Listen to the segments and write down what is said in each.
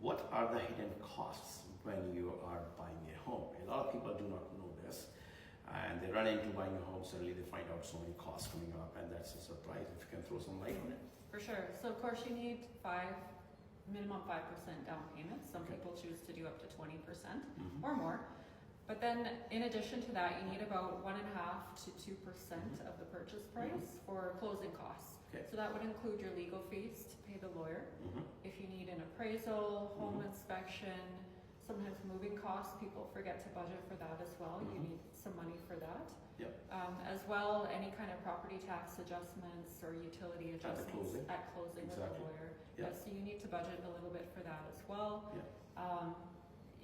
What are the hidden costs when you are buying a home? A lot of people do not know this, and they run into buying a home, suddenly they find out so many costs coming up, and that's a surprise. If you can throw some light on it. For sure. So of course you need minimum 5% down payment. Some people choose to do up to 20% or more. But then in addition to that, you need about 1.5 to 2% of the purchase price for closing costs. Okay. So that would include your legal fees to pay the lawyer. If you need an appraisal, home inspection, sometimes moving costs, people forget to budget for that as well. You need some money for that. Yep. As well, any kind of property tax adjustments or utility adjustments at closing with a lawyer. Yep. So you need to budget a little bit for that as well.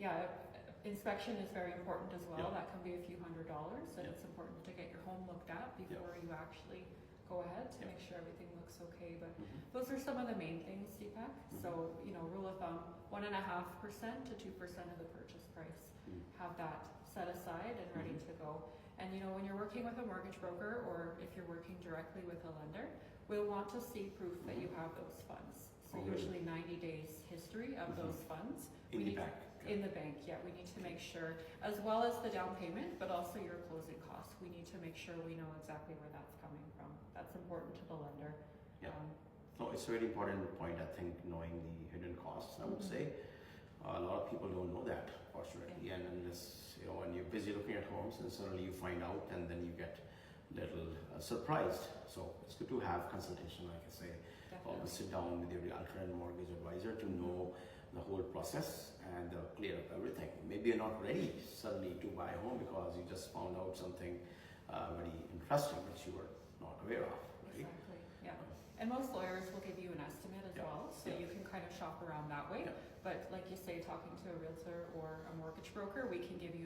Yep. Inspection is very important as well. Yep. That can be a few $100s, and Yep. it's important to get your home looked at before you actually go ahead to make sure everything looks okay. But those are some of the main things, Deepak. So, rule of thumb, 1.5% to 2% of the purchase price. Have that set aside and ready to go. And when you're working with a mortgage broker, or if you're working directly with a lender, we'll want to see proof that you have those funds. So usually 90 days history of those funds. In the bank. In the bank, yeah. We need to make sure, as well as the down payment, but also your closing costs. We need to make sure we know exactly where that's coming from. That's important to the lender. Yeah. No, it's a very important point, I think, knowing the hidden costs, I would say. A lot of people don't know that, fortunately, and unless, when you're busy looking at homes and suddenly you find out and then you get a little surprised. So it's good to have consultation, like I say. Always sit down with your realtor and mortgage advisor to know the whole process and clear up everything. Maybe you're not ready suddenly to buy a home because you just found out something very interesting that you were not aware of, right? Exactly, yeah. And most lawyers will give you an estimate as well, so you can kind of shop around that way. But like you say, talking to a realtor or a mortgage broker, we can give you